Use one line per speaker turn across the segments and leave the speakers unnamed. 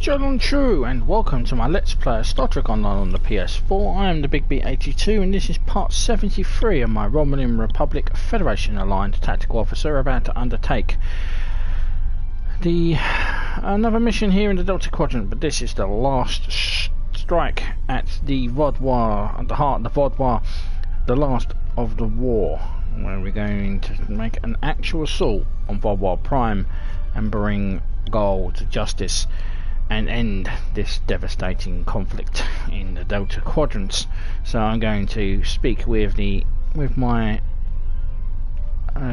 Jeolan True, and welcome to my Let's Play Star Trek Online on the PS4. I am the Big B82, and this is part 73 of my Romulan Republic Federation aligned tactical officer about to undertake another mission here in the Delta Quadrant, but this is the last strike at the Vaadwuar, at the heart of the Vaadwuar, the last of the war, where we're going to make an actual assault on Vaadwaur Prime and bring Gaul to justice and end this devastating conflict in the Delta Quadrants. So I'm going to speak with my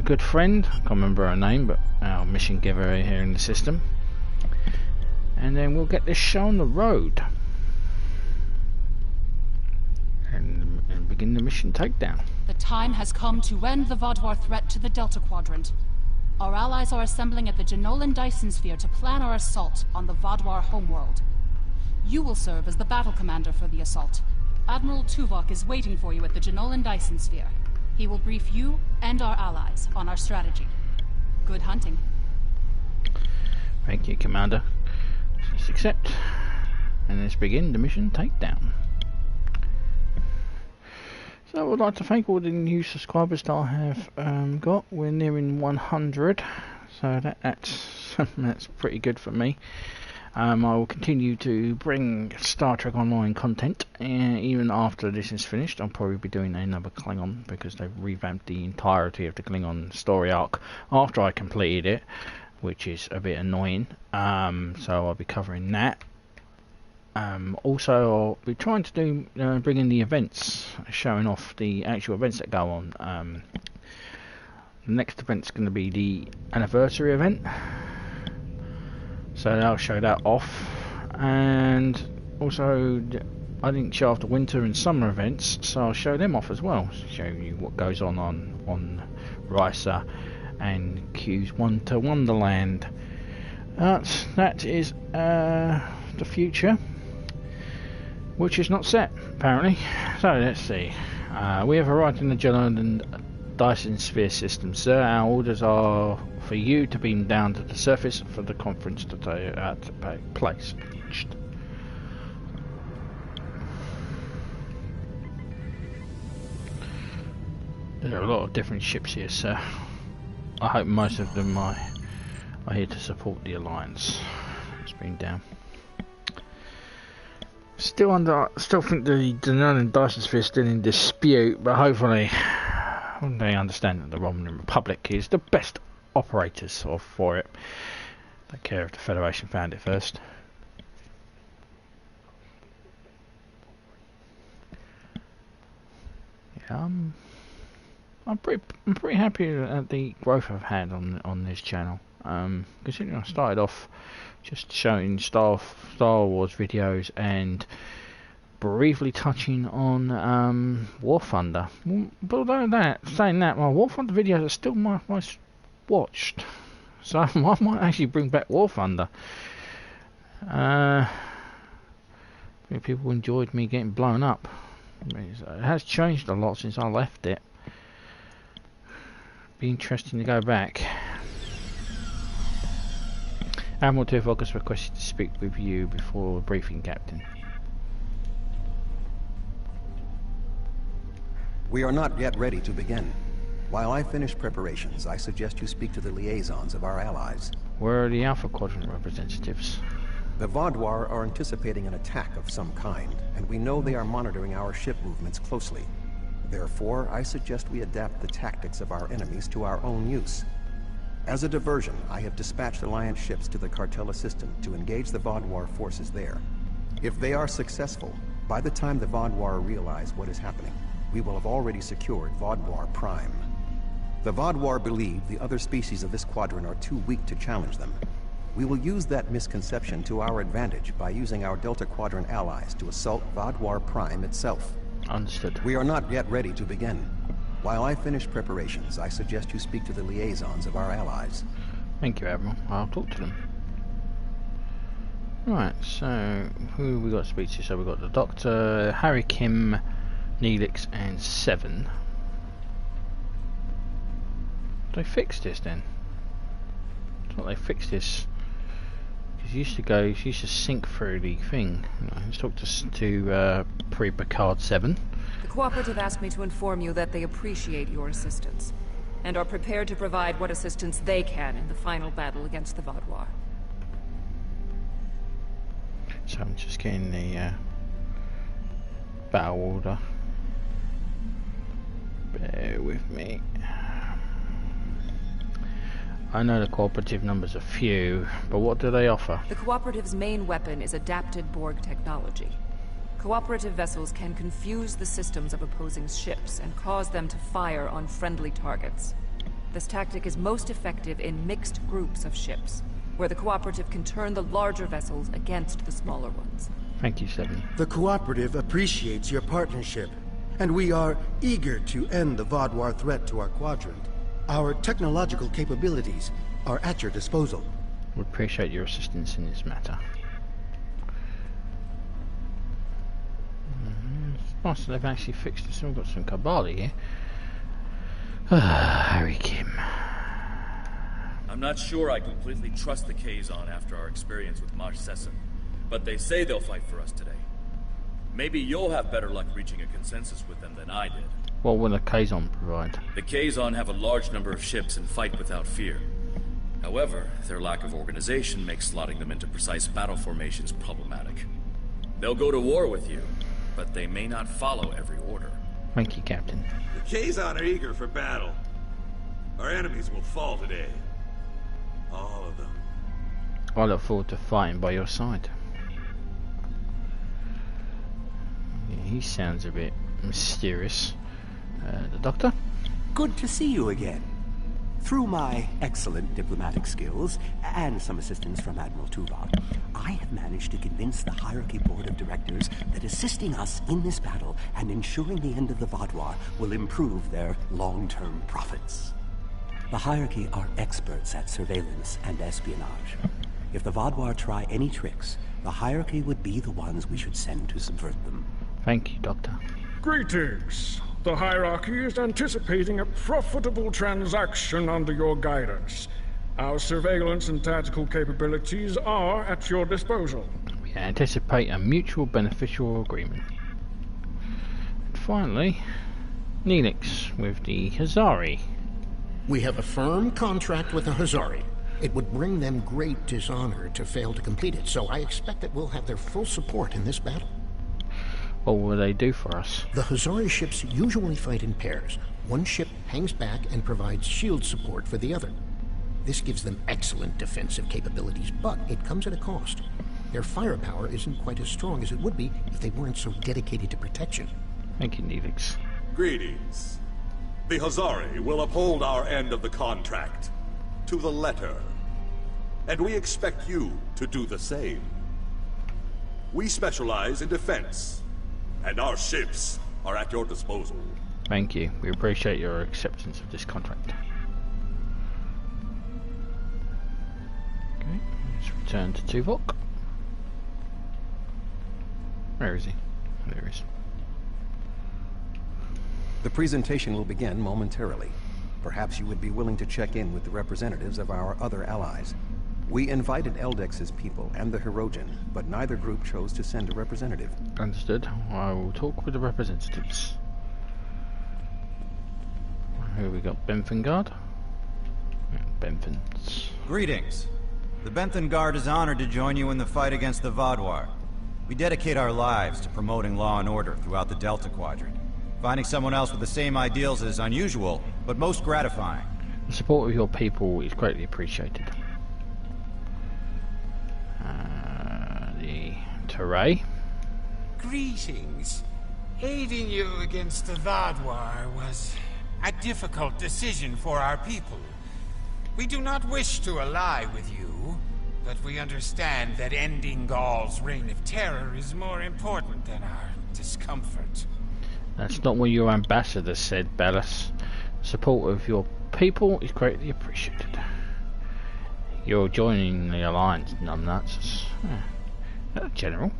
good friend, I can't remember her name, but our mission giver here in the system, and then we'll get this show on the road and begin the mission takedown.
The time has come to end the Vaadwuar threat to the Delta Quadrant. Our allies are assembling at the Jeolan Dyson Sphere to plan our assault on the Vaadwuar homeworld. You will serve as the battle commander for the assault. Admiral Tuvok is waiting for you at the Jeolan Dyson Sphere. He will brief you and our allies on our strategy. Good hunting.
Thank you, Commander. Let's accept, and let's begin the mission takedown. So I would like to thank all the new subscribers that I have got. We're nearing 100, so that's pretty good for me. I will continue to bring Star Trek Online content, even after this is finished. I'll probably be doing another Klingon, because they've revamped the entirety of the Klingon story arc after I completed it, which is a bit annoying. So I'll be covering that. Also, I'll be trying to do bring in the events, showing off the actual events that go on. The next event's going to be the anniversary event, so I'll show that off. And also, I didn't show off the winter and summer events, so I'll show them off as well. Show you what goes on Risa and Q's Wonder Wonderland. That is the future, which is not set, apparently. So let's see. We have arrived in the Jeolan Dyson Sphere system, sir. Our orders are for you to beam down to the surface for the conference to take place. There are a lot of different ships here, sir. I hope most of them are here to support the Alliance. Let's beam down. Still think the Jeolan Dyson Sphere is still in dispute, but hopefully they understand that the Romulan Republic is the best operators for it. Don't care if the Federation found it first. Yeah, I'm pretty happy at the growth I've had on this channel. Considering I started off just showing Star Wars videos and briefly touching on War Thunder. But although saying that, my War Thunder videos are still my most watched, so I might actually bring back War Thunder. People enjoyed me getting blown up. It has changed a lot since I left it. Be interesting to go back. Admiral Tuvok has requested to speak with you before briefing, Captain.
We are not yet ready to begin. While I finish preparations, I suggest you speak to the liaisons of our allies.
Where are the Alpha Quadrant representatives?
The Vaadwuar are anticipating an attack of some kind, and we know they are monitoring our ship movements closely. Therefore, I suggest we adapt the tactics of our enemies to our own use. As a diversion, I have dispatched Alliance ships to the Cartella system to engage the Vaadwuar forces there. If they are successful, by the time the Vaadwuar realize what is happening, we will have already secured Vaadwaur Prime. The Vaadwuar believe the other species of this quadrant are too weak to challenge them. We will use that misconception to our advantage by using our Delta Quadrant allies to assault Vaadwaur Prime itself.
Understood.
We are not yet ready to begin. While I finish preparations, I suggest you speak to the liaisons of our allies.
Thank you, Admiral. I'll talk to them. Right, so who we got to speak to? So we've got the Doctor, Harry, Kim, Neelix, and Seven. They fixed this then. I thought they fixed this. She used to sink through the thing. Let's talk to pre-Picard 7.
The Cooperative asked me to inform you that they appreciate your assistance, and are prepared to provide what assistance they can in the final battle against the Vaadwuar.
So I'm just getting the battle order. Bear with me. I know the Cooperative numbers are few, but what do they offer?
The Cooperative's main weapon is adapted Borg technology. Cooperative vessels can confuse the systems of opposing ships and cause them to fire on friendly targets. This tactic is most effective in mixed groups of ships, where the Cooperative can turn the larger vessels against the smaller ones.
Thank you, Seven.
The Cooperative appreciates your partnership, and we are eager to end the Vaadwar threat to our quadrant. Our technological capabilities are at your disposal.
We appreciate your assistance in this matter. It's nice that they've actually fixed this. We've got some Kabali here. Harry Kim.
I'm not sure I completely trust the Kazon after our experience with Maj Sesson, but they say they'll fight for us today. Maybe you'll have better luck reaching a consensus with them than I did.
What will the Kazon provide?
The Kazon have a large number of ships and fight without fear. However, their lack of organization makes slotting them into precise battle formations problematic. They'll go to war with you, but they may not follow every order.
Thank you, Captain.
The Kazon are eager for battle. Our enemies will fall today. All of them.
I look forward to fighting by your side. Yeah, he sounds a bit mysterious. The Doctor?
Good to see you again. Through my excellent diplomatic skills, and some assistance from Admiral Tuvok, I have managed to convince the Hierarchy Board of Directors that assisting us in this battle and ensuring the end of the Vaadwar will improve their long-term profits. The Hierarchy are experts at surveillance and espionage. If the Vaadwar try any tricks, the Hierarchy would be the ones we should send to subvert them.
Thank you, Doctor.
Greetings. The Hierarchy is anticipating a profitable transaction under your guidance. Our surveillance and tactical capabilities are at your disposal.
We anticipate a mutual beneficial agreement. And finally, Neelix with the Hazari.
We have a firm contract with the Hazari. It would bring them great dishonor to fail to complete it, so I expect that we'll have their full support in this battle.
What will they do for us?
The Hazari ships usually fight in pairs. One ship hangs back and provides shield support for the other. This gives them excellent defensive capabilities, but it comes at a cost. Their firepower isn't quite as strong as it would be if they weren't so dedicated to protection.
Thank you, Neelix.
Greetings. The Hazari will uphold our end of the contract, to the letter. And we expect you to do the same. We specialize in defense, and our ships are at your disposal.
Thank you. We appreciate your acceptance of this contract. Okay, let's return to Tuvok. Where is he? There he is.
The presentation will begin momentarily. Perhaps you would be willing to check in with the representatives of our other allies. We invited Eldex's people and the Hirogen, but neither group chose to send a representative.
Understood. I will talk with the representatives. Here we got Benthen Guard. Benthens.
Greetings. The Benthen Guard is honored to join you in the fight against the Vaadwar. We dedicate our lives to promoting law and order throughout the Delta Quadrant. Finding someone else with the same ideals is unusual, but most gratifying.
The support of your people is greatly appreciated. The Teray.
Greetings. Aiding you against the Vaadwar was a difficult decision for our people. We do not wish to ally with you, but we understand that ending Gaul's reign of terror is more important than our discomfort.
That's not what your ambassador said, Bellis. The support of your people is greatly appreciated. You're joining the Alliance, numbnuts. General.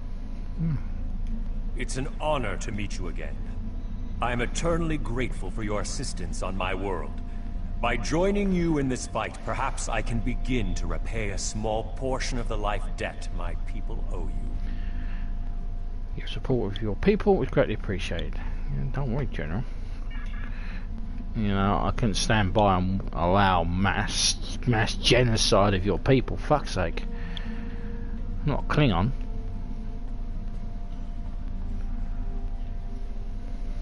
It's an honor to meet you again. I am eternally grateful for your assistance on my world. By joining you in this fight, perhaps I can begin to repay a small portion of the life debt my people owe you.
Your support of your people is greatly appreciated. Don't worry, General. You know, I couldn't stand by and allow mass genocide of your people. Fuck's sake. I'm not a Klingon.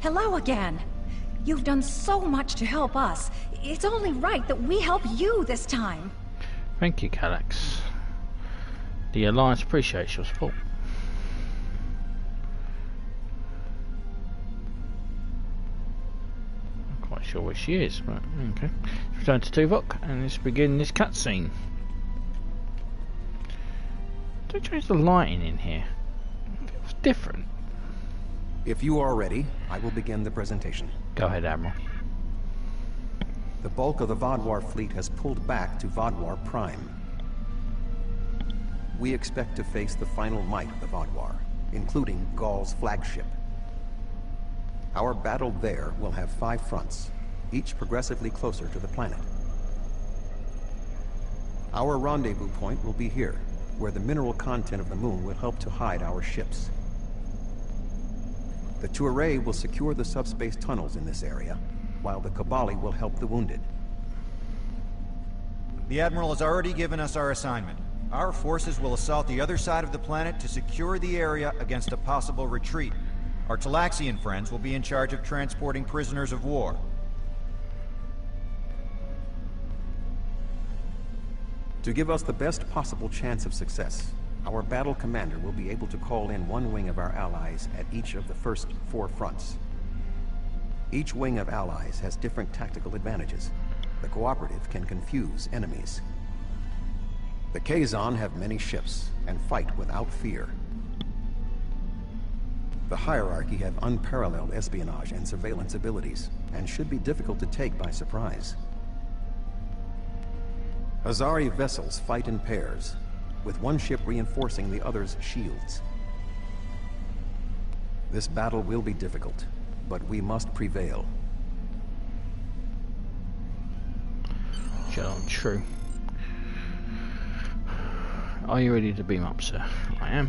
Hello again. You've done so much to help us. It's only right that we help you this time.
Thank you, Calax. The Alliance appreciates your support. Not quite sure where she is, but okay. Let's return to Tuvok and let's begin this cutscene. Don't change the lighting in here. It feels different.
If you are ready, I will begin the presentation.
Go ahead, Admiral.
The bulk of the Vaadwaur fleet has pulled back to Vaadwaur Prime. We expect to face the final might of the Vaadwaur, including Ghaul's flagship. Our battle there will have 5 fronts, each progressively closer to the planet. Our rendezvous point will be here, where the mineral content of the moon will help to hide our ships. The Tuareg will secure the subspace tunnels in this area, while the Kabali will help the wounded.
The Admiral has already given us our assignment. Our forces will assault the other side of the planet to secure the area against a possible retreat. Our Talaxian friends will be in charge of transporting prisoners of war.
To give us the best possible chance of success, our battle commander will be able to call in one wing of our allies at each of the first 4 fronts. Each wing of allies has different tactical advantages. The cooperative can confuse enemies. The Kazon have many ships and fight without fear. The hierarchy have unparalleled espionage and surveillance abilities, and should be difficult to take by surprise. Azari vessels fight in pairs, with one ship reinforcing the other's shields. This battle will be difficult, but we must prevail.
Jeolan, true. Are you ready to beam up, sir? I am.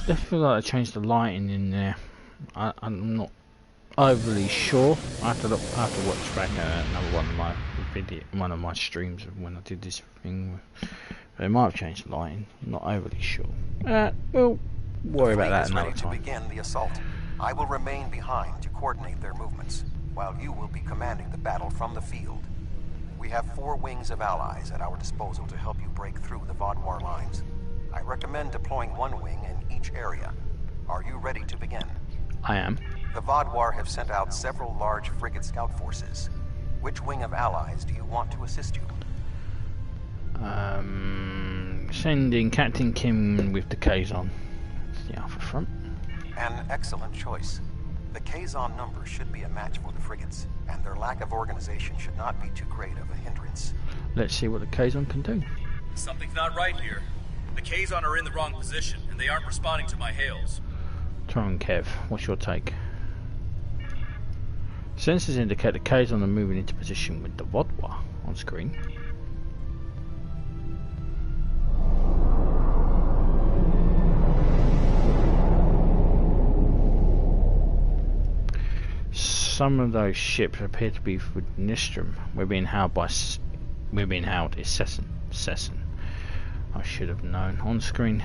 I feel like I changed the lighting in there. I'm not overly sure. I have to watch back another one of my streams of when I did this thing. They might have changed the lighting. I'm not overly sure. We'll worry about that another time.
To begin the assault, I will remain behind to coordinate their movements, while you will be commanding the battle from the field. We have 4 wings of allies at our disposal to help you break through the Vaadwaur lines. I recommend deploying 1 wing in each area. Are you ready to begin?
I am.
The Vaadwaur have sent out several large frigate scout forces. Which wing of allies do you want to assist you?
Sending Captain Kim with the Kazon. That's the Alpha front.
An excellent choice. The Kazon number should be a match for the frigates, and their lack of organization should not be too great of a hindrance.
Let's see what the Kazon can do.
Something's not right here. The Kazon are in the wrong position, and they aren't responding to my hails.
Tron Kev, what's your take? Sensors indicate the Kazon are moving into position with the Vaadwaur on screen. Some of those ships appear to be for Nistrum. We're being held is Sesson. I should have known. On screen.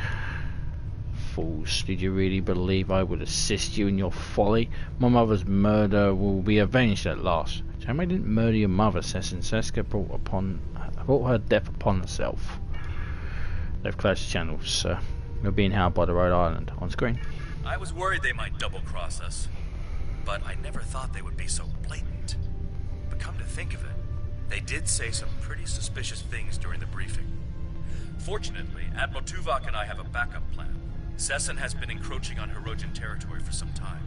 Fools, did you really believe I would assist you in your folly? My mother's murder will be avenged at last. Janeway didn't murder your mother, Sesson. Seska brought her death upon herself. They've closed the channels, sir. We're being held by the Rhode Island. On screen.
I was worried they might double-cross us, but I never thought they would be so blatant. But come to think of it, they did say some pretty suspicious things during the briefing. Fortunately, Admiral Tuvok and I have a backup plan. Sesson has been encroaching on Hirogen territory for some time.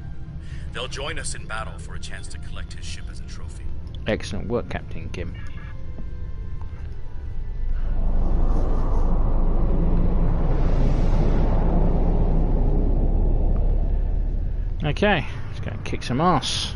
They'll join us in battle for a chance to collect his ship as a trophy.
Excellent work, Captain Kim. Okay, let's go and kick some ass.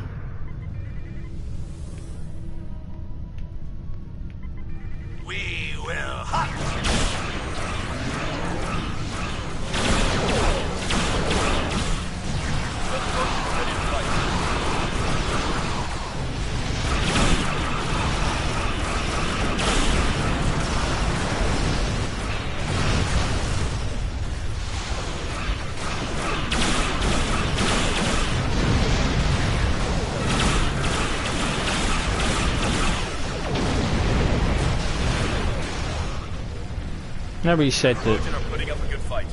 Nobody said that.
Are putting up a good fight.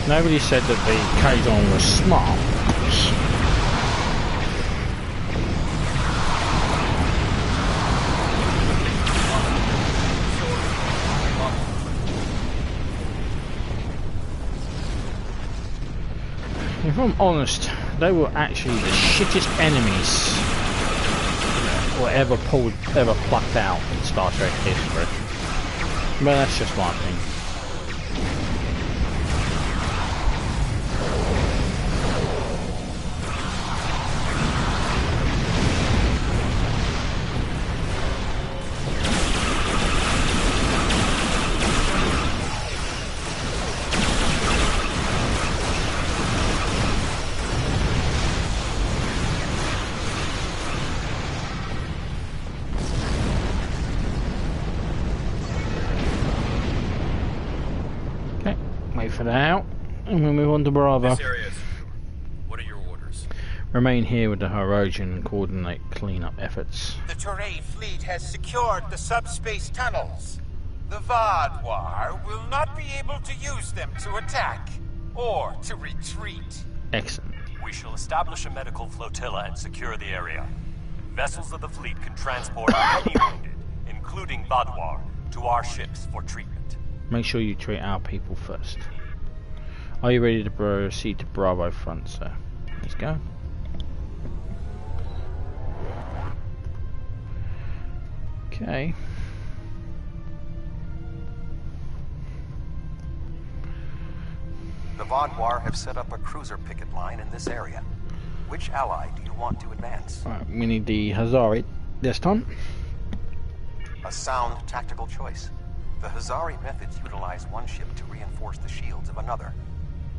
Nobody said that the Takedown was smart. If I'm honest, they were actually the shittest enemies or ever plucked out in Star Trek history. But that's just my opinion. For now, and we'll move on to Bravo.
This area is secure. What are your orders?
Remain here with the Hirogen and coordinate cleanup efforts.
The Toray fleet has secured the subspace tunnels. The Vaadwuar will not be able to use them to attack or to retreat.
Excellent.
We shall establish a medical flotilla and secure the area. Vessels of the fleet can transport any wounded, including Vaadwuar, to our ships for treatment.
Make sure you treat our people first. Are you ready to proceed to Bravo front, sir? Let's go. Okay.
The Vaadwuar have set up a cruiser picket line in this area. Which ally do you want to advance?
Alright, we need the Hazari this time.
A sound tactical choice. The Hazari methods utilize one ship to reinforce the shields of another.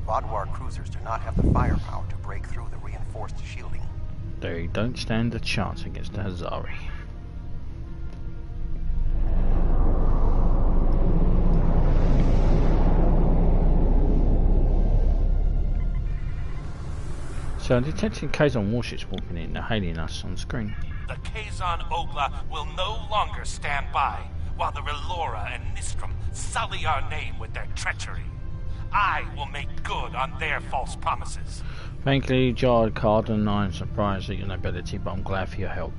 Vaadwuar cruisers do not have the firepower to break through the reinforced shielding.
They don't stand a chance against the Hazari. So I'm detecting Kazon warships walking in, they're hailing us on screen.
The Kazon Ogla will no longer stand by, while the Relora and Nistrum sully our name with their treachery. I will make good on their false promises.
Frankly, Jard Carden, I'm surprised at your nobility, but I'm glad for your help.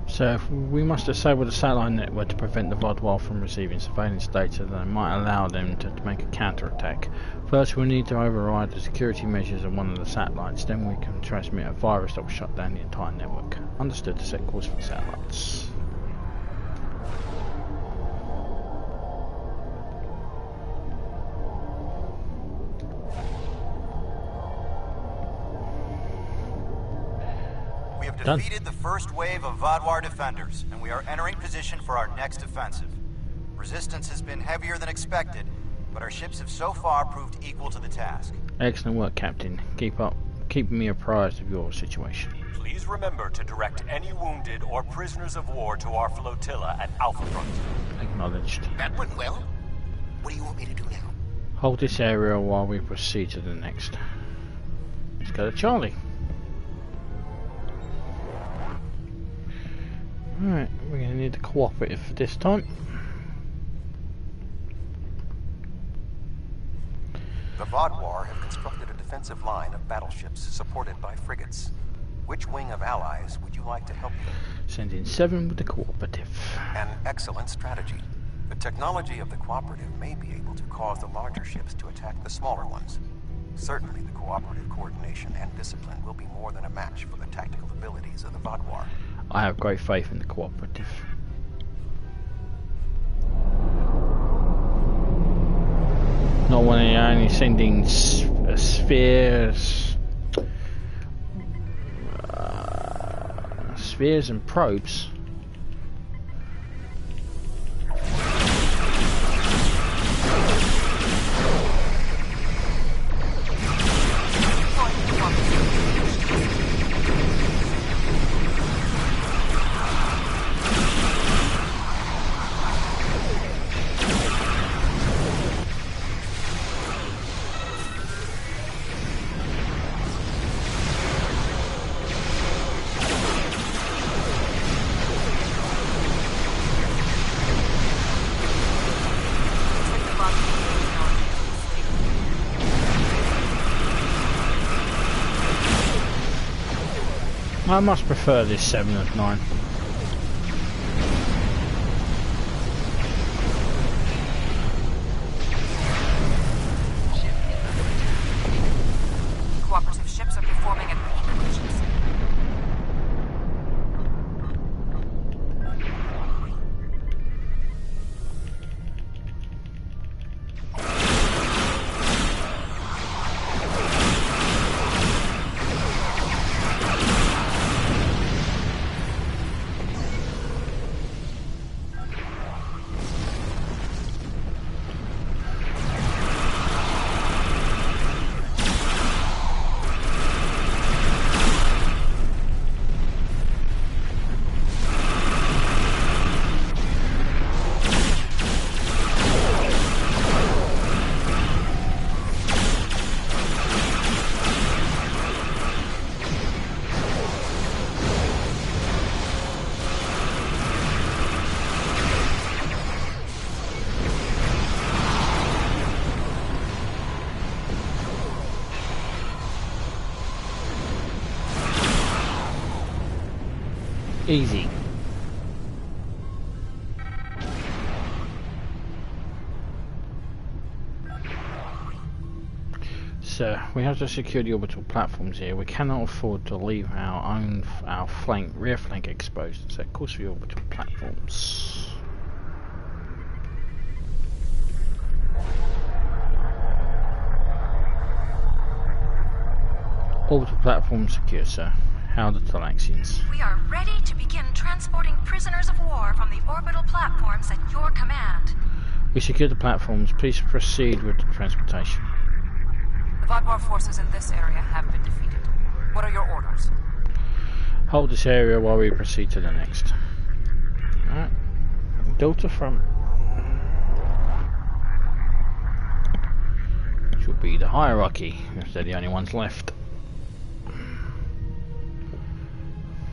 So we must disable the satellite network to prevent the Vaadwuar from receiving surveillance data that might allow them to make a counterattack. First we need to override the security measures of one of the satellites, then we can transmit a virus that will shut down the entire network. Understood. To set course for the satellites.
Defeated the first wave of Vaadwuar defenders, and we are entering position for our next offensive. Resistance has been heavier than expected, but our ships have so far proved equal to the task.
Excellent work, Captain. Keep up. Keep me apprised of your situation.
Please remember to direct any wounded or prisoners of war to our flotilla at Alpha Front.
Acknowledged.
That went well. What do you want me to do now?
Hold this area while we proceed to the next. Let's go to Charlie. Alright, we're going to need the cooperative for this time.
The Vaadwuar have constructed a defensive line of battleships supported by frigates. Which wing of allies would you like to help you?
Send in 7 with the cooperative.
An excellent strategy. The technology of the cooperative may be able to cause the larger ships to attack the smaller ones. Certainly the cooperative coordination and discipline will be more than a match for the tactical abilities of the Vaadwuar.
I have great faith in the cooperative. Not when you're only sending spheres and probes. I must prefer this 7 of 9.
Cooperative ships are performing at peak efficiency.
Easy. So we have to secure the orbital platforms here. We cannot afford to leave our rear flank exposed. So of course the orbital platforms. Orbital platform secure, sir. How the Talaxians?
We are ready to begin transporting prisoners of war from the orbital platforms at your command.
We secured the platforms. Please proceed with the transportation.
The Vaadwar forces in this area have been defeated. What are your orders?
Hold this area while we proceed to the next. Alright. Delta front. Which will be the hierarchy, if they're the only ones left.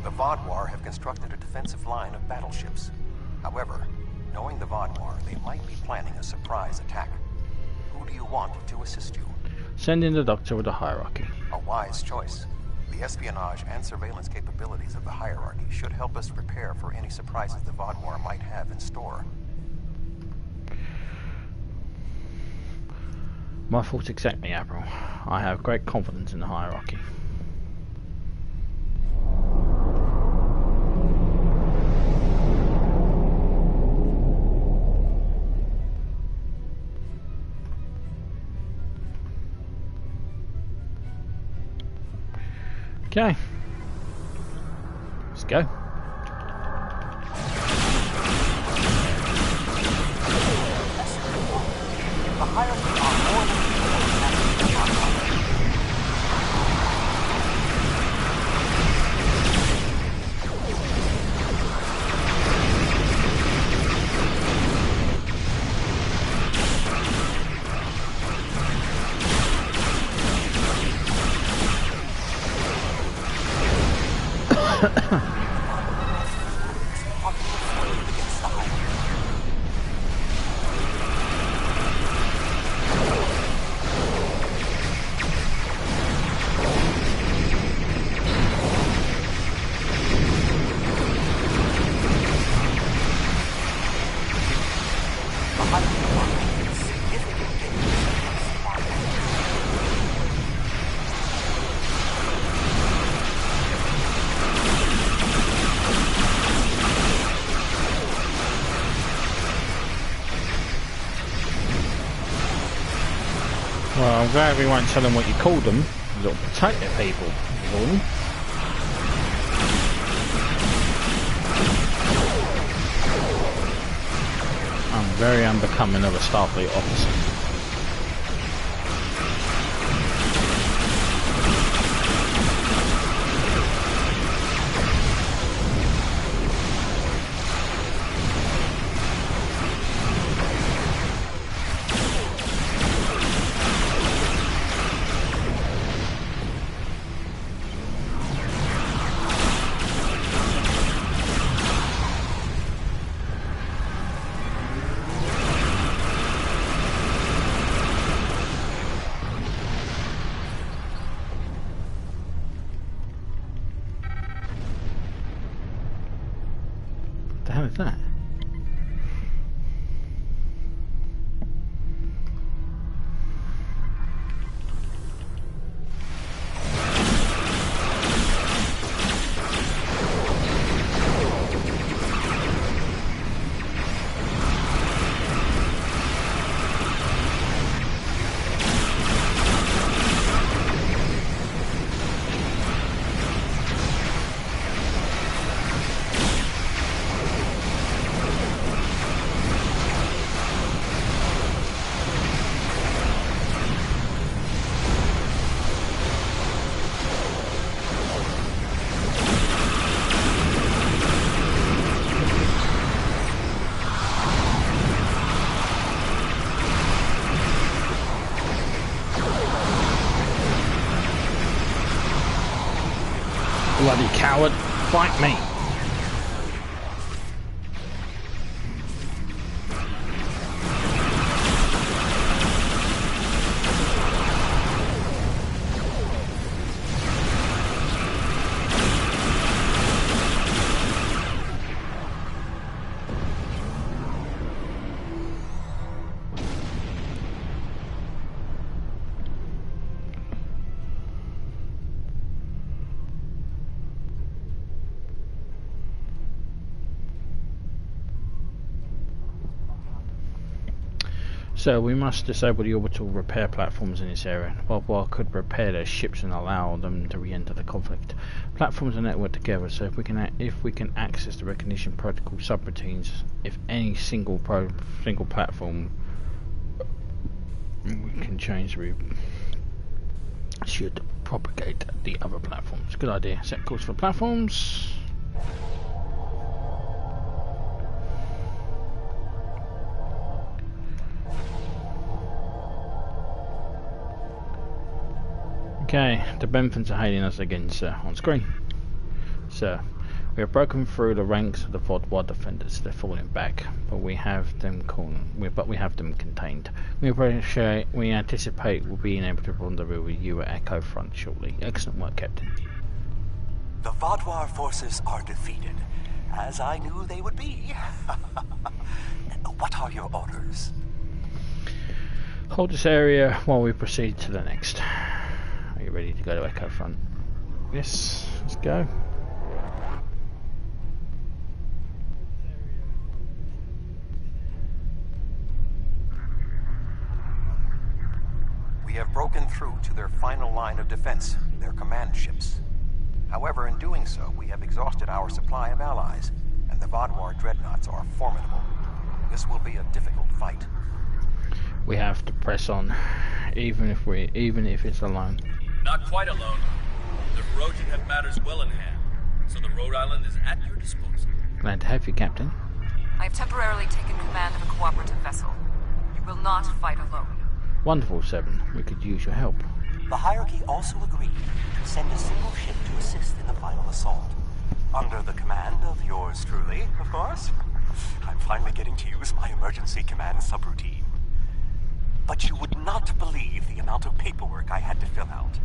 The Vaadwuar have constructed a defensive line of battleships. However, knowing the Vaadwuar, they might be planning a surprise attack. Who do you want to assist you?
Send in the Doctor with the hierarchy.
A wise choice. The espionage and surveillance capabilities of the hierarchy should help us prepare for any surprises the Vaadwuar might have in store.
My thoughts exactly, Admiral. I have great confidence in the hierarchy. Okay, let's go.
The hierarchy are more than
Well, I'm glad we won't tell them what you called them. Little potato people, you call them. I'm very unbecoming of a Starfleet officer. What the hell is that? Bloody coward, fight me! So we must disable the orbital repair platforms in this area. Vaadwuar could repair their ships and allow them to re-enter the conflict. Platforms are networked together, so if we can access the recognition protocol subroutines, if any single platform, we can change should propagate the other platforms. Good idea. Set course for platforms. Okay, the Benthans are hailing us again, sir, on screen. Sir, we have broken through the ranks of the Vaadwuar defenders. They're falling back, but we have them contained. We anticipate we'll be able to rendezvous with you at Echo Front shortly. Excellent work, Captain.
The Vaadwuar forces are defeated, as I knew they would be. What are your orders?
Hold this area while we proceed to the next. Are you ready to go to Echo Front? Yes, let's go.
We have broken through to their final line of defense, their command ships. However, in doing so, we have exhausted our supply of allies, and the Vaadwuar dreadnoughts are formidable. This will be a difficult fight.
We have to press on, even if it's alone.
Not quite alone. The Hirogen have matters well in hand, so the Rhode Island is at your disposal.
Glad to have you, Captain.
I have temporarily taken command of a cooperative vessel. You will not fight alone.
Wonderful, Seven. We could use your help.
The hierarchy also agreed to send a single ship to assist in the final assault.
Under the command of yours truly, of course. I'm finally getting to use my emergency command subroutine. But you would not believe the amount of paperwork I had to fill out.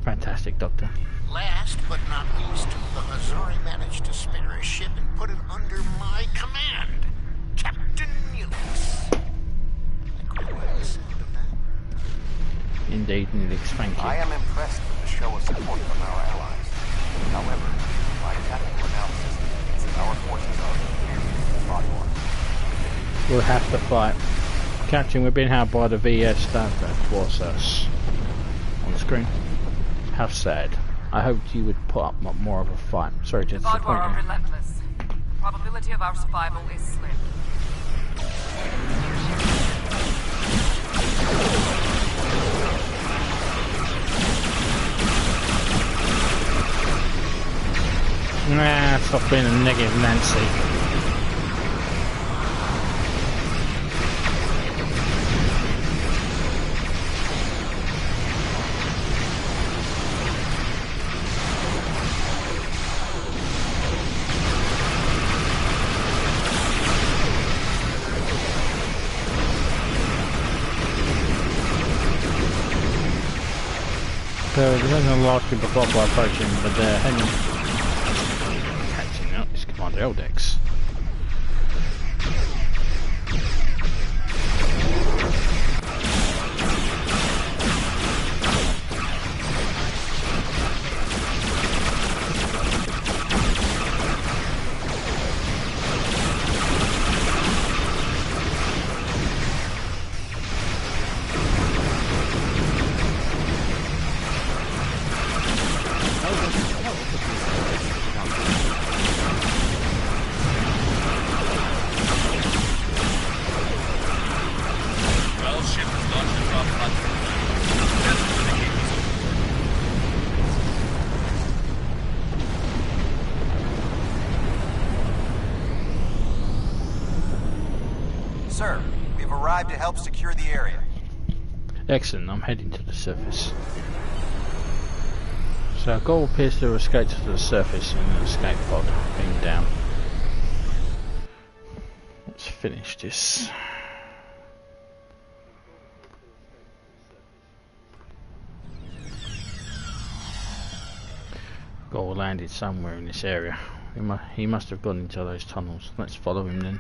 Fantastic, Doctor.
Last but not least, the Hazari managed to spare a ship and put it under my command. Captain Nilix.
Indeed, Nilix, thank you.
I am impressed with the show of support from our allies. However, my tactical analysis is that our forces are in Vaadwaur.
We'll have to fight. Captain, we've been held by the VS that was us. On the screen. How sad. I hoped you would put up more of a fight. Sorry to disappoint you.
Vaadwaur are relentless. The probability of our survival is slim.
Nah, stop being a negative Nancy. There's a large group of Vaadwaur approaching, but they're heading catching up. It's Commander Eldex.
Sir, we've arrived to help secure the area.
Excellent, I'm heading to the surface. So our goal appears to have escaped to the surface in an escape pod being down. Let's finish this. Goal landed somewhere in this area. He must have gone into those tunnels. Let's follow him then.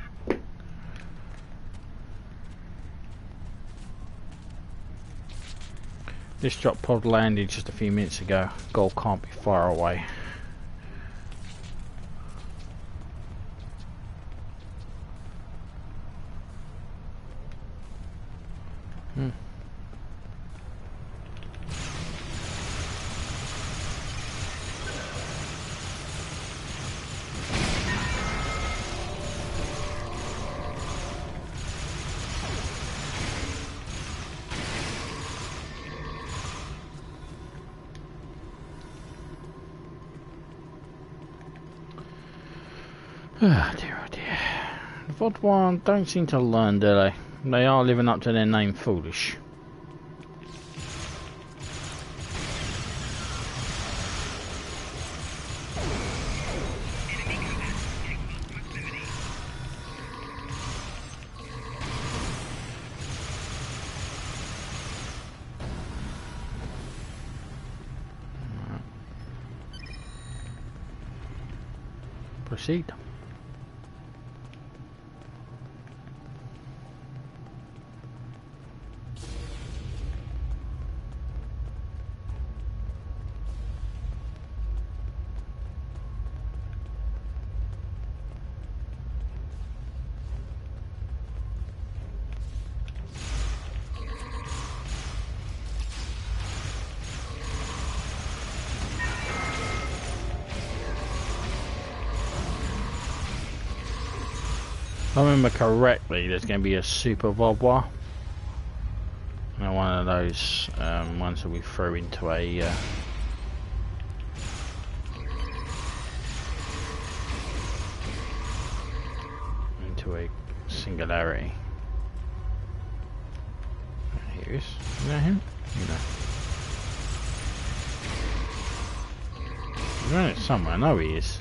This drop pod landed just a few minutes ago. Goal can't be far away. Oh dear, oh dear. The Vaadwaur don't seem to learn, do they? They are living up to their name, foolish. Proceed. If I remember correctly, there's going to be a super Vaadwaur. One of those ones that we throw into a singularity. Here he is. You know him? You know. He's running somewhere. I know he is.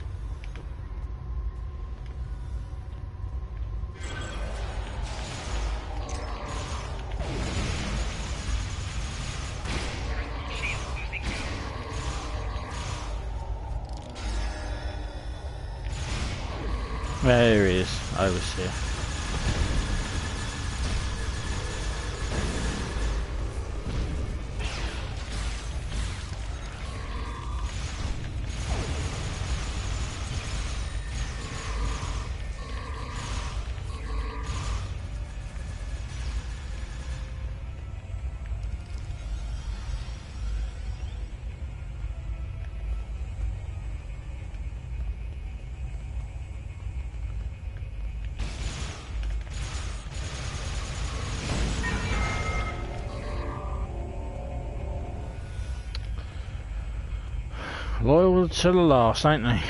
There he is, overseer. Loyal to the last, ain't they?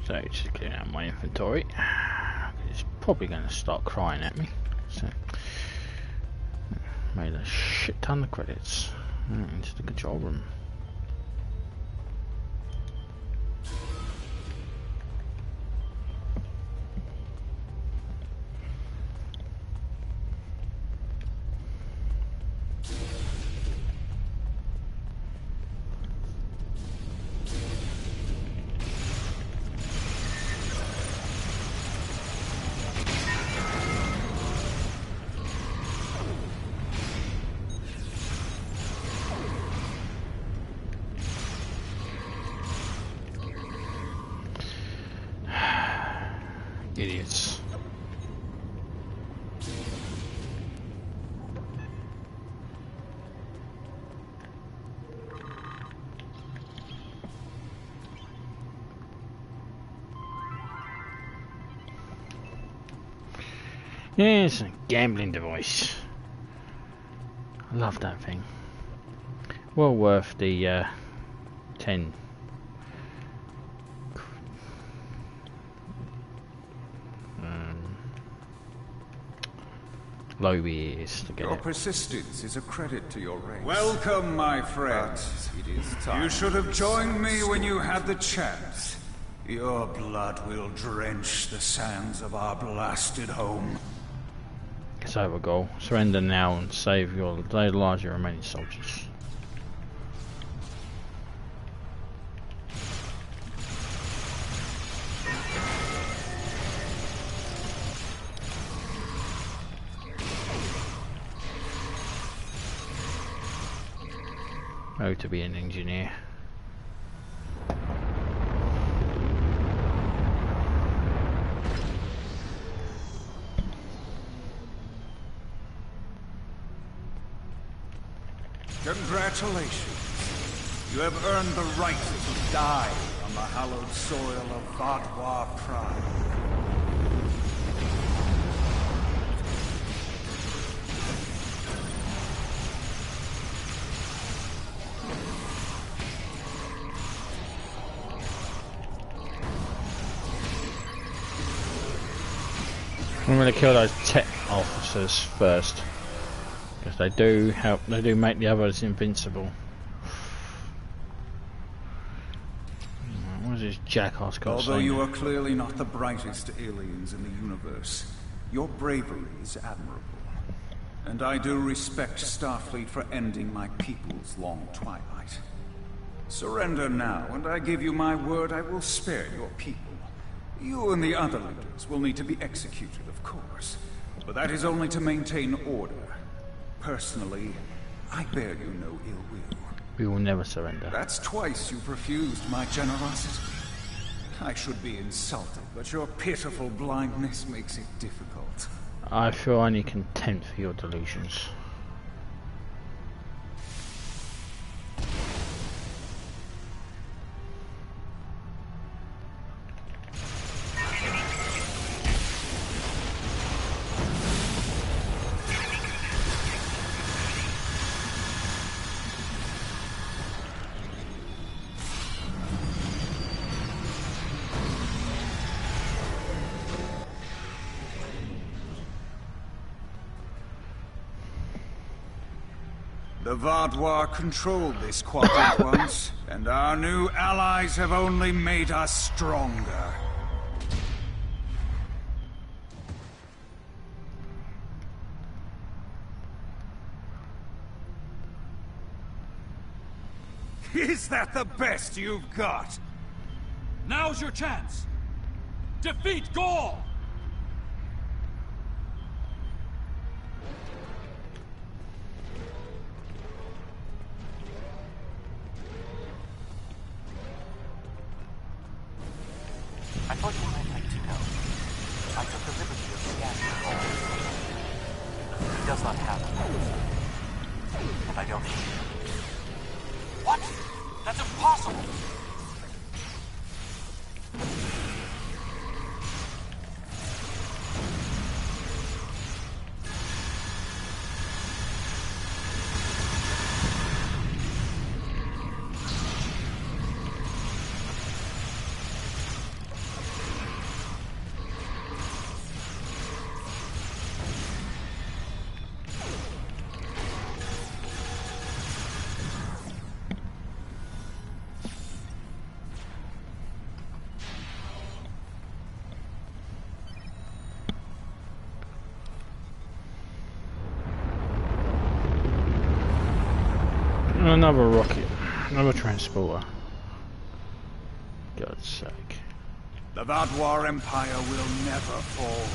So just clearing out my inventory. It's probably going to start crying at me. So made a shit ton of credits into the control room. Idiots. Yes, a gambling device. I love that thing. Well worth the 10. Low years to get
your
it.
persistence is a credit to your race.
Welcome, my friend.
It is time.
You should have joined me when you had the chance. Your blood will drench the sands of our blasted home.
It's over, goal. Surrender now and save your larger remaining soldiers. Oh, to be an engineer.
Congratulations. You have earned the right to die on the hallowed soil of Vaadwaur Prime.
I'm going to kill those tech officers first, because they do help. They do make the others invincible. What is this jackass got?
Although you are clearly not the brightest aliens in the universe, your bravery is admirable. And I do respect Starfleet for ending my people's long twilight. Surrender now, and I give you my word I will spare your people. You and the other leaders will need to be executed, of course, but that is only to maintain order. Personally, I bear you no ill will.
We will never surrender.
That's twice you've refused my generosity. I should be insulted, but your pitiful blindness makes it difficult.
I feel only contempt for your delusions.
The Vaadwuar controlled this quadrant once, and our new allies have only made us stronger. Is that the best you've got?
Now's your chance! Defeat Gaul!
I thought you might like to know. I took the liberty of scanning Gaul. He does not have a nose. And I don't need it.
What? That's impossible!
Another rocket, another transporter. God's sake.
The Vaadwar Empire will never fall,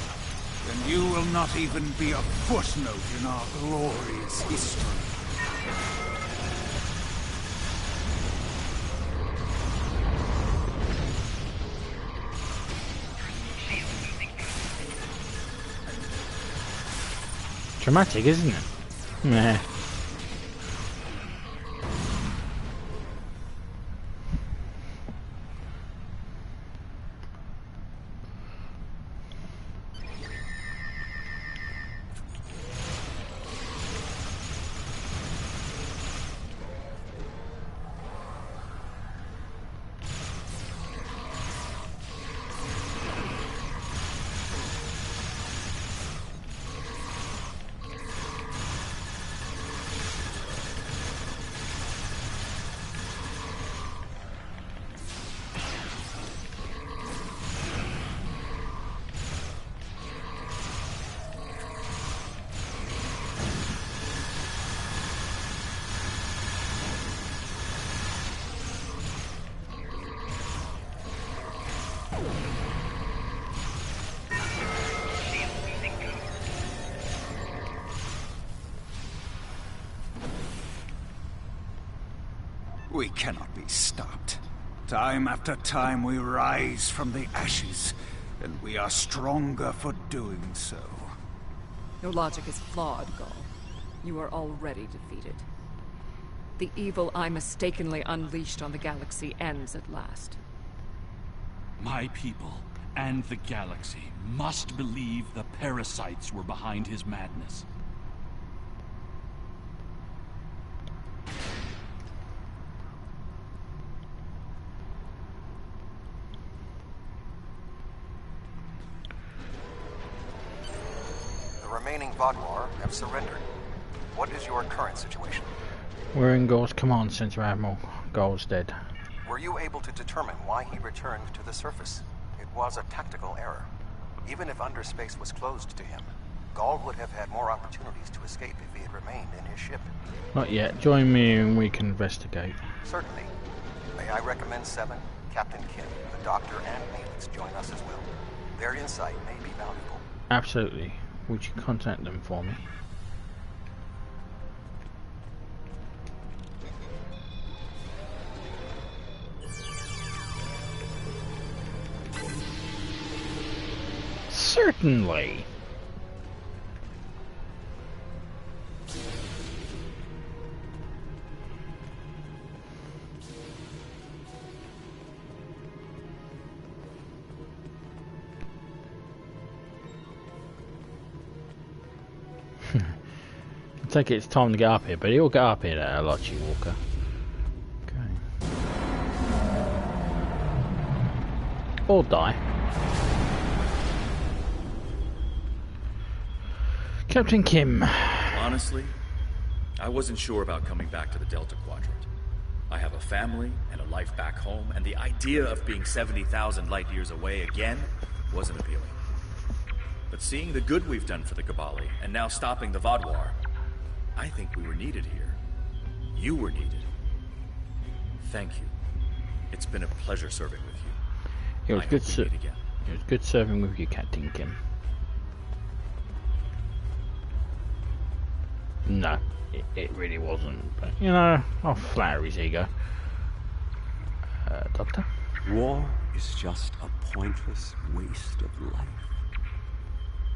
and you will not even be a footnote in our glorious history.
Dramatic, isn't it? Meh.
We cannot be stopped. Time after time we rise from the ashes, and we are stronger for doing so.
Your logic is flawed, Gaul. You are already defeated. The evil I mistakenly unleashed on the galaxy ends at last.
My people and the galaxy must believe the parasites were behind his madness.
The remaining Vaadwar have surrendered. What is your current situation?
We're in Gaul's command center, Admiral. Gaul's dead.
Were you able to determine why he returned to the surface? It was a tactical error. Even if underspace was closed to him, Gaul would have had more opportunities to escape if he had remained in his ship.
Not yet. Join me and we can investigate.
Certainly. May I recommend 7, Captain Kim, the Doctor, and Neelix join us as well. Their insight may be valuable.
Absolutely. Would you contact them for me? Certainly. I take it it's time to get up here, but he'll get up here there, Archie Walker. Okay. Or die.
Captain Kim. Honestly, I wasn't sure about coming back to the Delta Quadrant. I have a family and a life back home, and the idea of being 70,000 light years away again wasn't appealing. But seeing the good we've done for the Cabali, and now stopping the Vaadwuar, I think we were needed here. You were needed. Thank you. It's been a pleasure serving with you.
It was good serving with you, Captain Kim. No, it really wasn't. But, you know, I'll flatter his ego. Doctor?
War is just a pointless waste of life.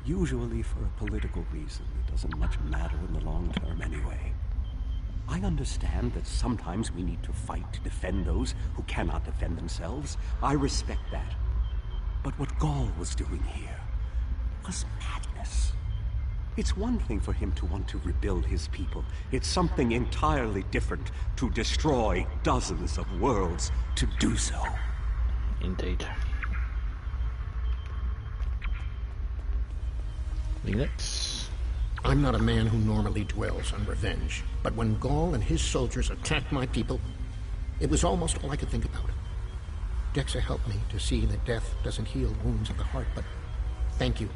Usually for a political reason. It doesn't much matter in the long term anyway. I understand that sometimes we need to fight to defend those who cannot defend themselves. I respect that. But what Gaul was doing here was madness. It's one thing for him to want to rebuild his people. It's something entirely different to destroy dozens of worlds to do so.
Indeed. Let's...
I'm not a man who normally dwells on revenge, but when Gaul and his soldiers attacked my people, it was almost all I could think about. Dexa helped me to see that death doesn't heal wounds of the heart, but thank you.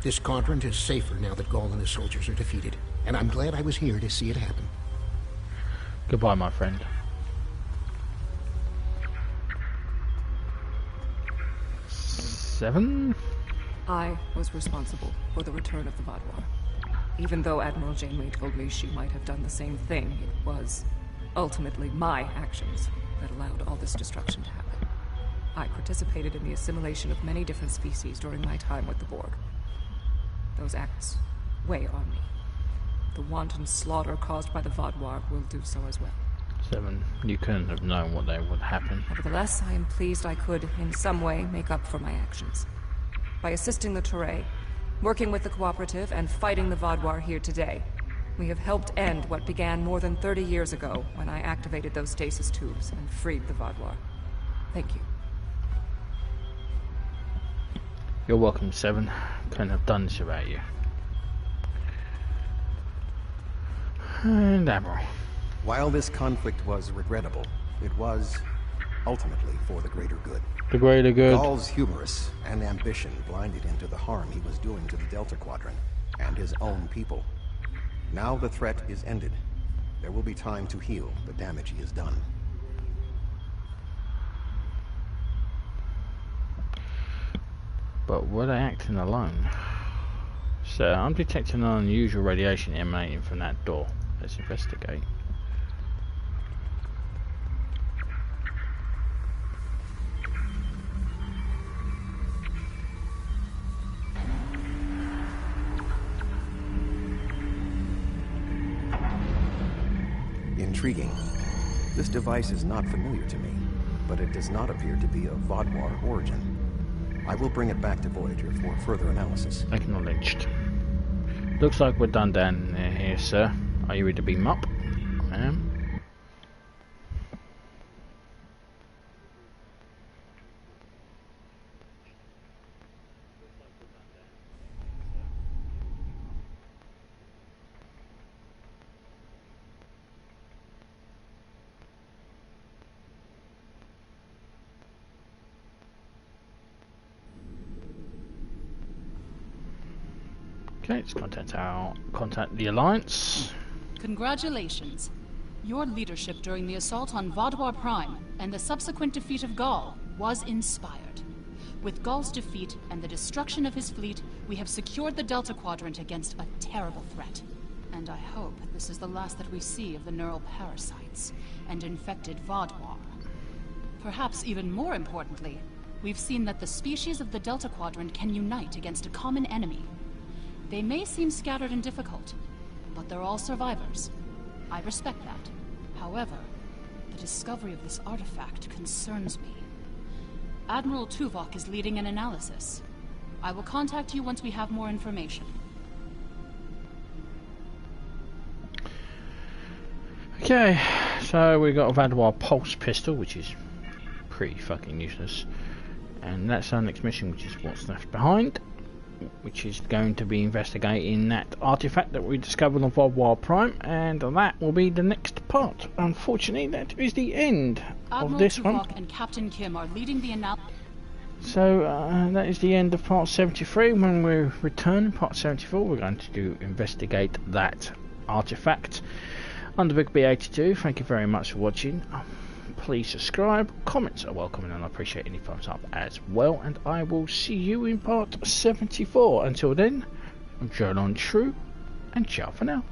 This quadrant is safer now that Gaul and his soldiers are defeated, and I'm glad I was here to see it happen.
Goodbye, my friend. Seven?
I was responsible for the return of the Vaadwar. Even though Admiral Janeway told me she might have done the same thing, it was ultimately my actions that allowed all this destruction to happen. I participated in the assimilation of many different species during my time with the Borg. Those acts weigh on me. The wanton slaughter caused by the Vaadwar will do so as well.
Seven, you couldn't have known what would happen.
Nevertheless, I am pleased I could, in some way, make up for my actions. By assisting the Toray, working with the Cooperative, and fighting the Vaadwar here today, we have helped end what began more than 30 years ago when I activated those stasis tubes and freed the Vaadwar. Thank you.
You're welcome, Seven. Couldn't have done this without you. And Admiral.
While this conflict was regrettable, it was ultimately for the greater good.
The greater good.
Gaul's hubris and ambition blinded him to the harm he was doing to the Delta Quadrant and his own people. Now the threat is ended. There will be time to heal the damage he has done.
But were they acting alone? So I'm detecting an unusual radiation emanating from that door. Let's investigate.
Intriguing. This device is not familiar to me, but it does not appear to be of Vaadwar origin. I will bring it back to Voyager for further analysis.
Acknowledged. Looks like we're done down here, sir. Are you ready to beam up? I am. Okay, let's contact the Alliance.
Congratulations. Your leadership during the assault on Vaadwaur Prime and the subsequent defeat of Gaul was inspired. With Gaul's defeat and the destruction of his fleet, we have secured the Delta Quadrant against a terrible threat. And I hope this is the last that we see of the neural parasites and infected Vaadwuar. Perhaps even more importantly, we've seen that the species of the Delta Quadrant can unite against a common enemy. They may seem scattered and difficult, but they're all survivors. I respect that. However, the discovery of this artifact concerns me. Admiral Tuvok is leading an analysis. I will contact you once we have more information.
Okay, so we got a Vaadwuar pulse pistol, which is pretty fucking useless. And that's our next mission, which is what's left behind. which is going to be investigating that artifact that we discovered on Vaadwaur Prime, and that will be the next part. Unfortunately, that is the end of this one.
Admiral Tuvok and Captain Kim are leading the analysis.
So that is the end of part 73. When we return in part 74, we're going to investigate that artifact. I'm the Big B82. Thank you very much for watching. Please subscribe. Comments are welcome, and I appreciate any thumbs up as well. And I will see you in part 74. Until then, I'm Jeolan True, and ciao for now.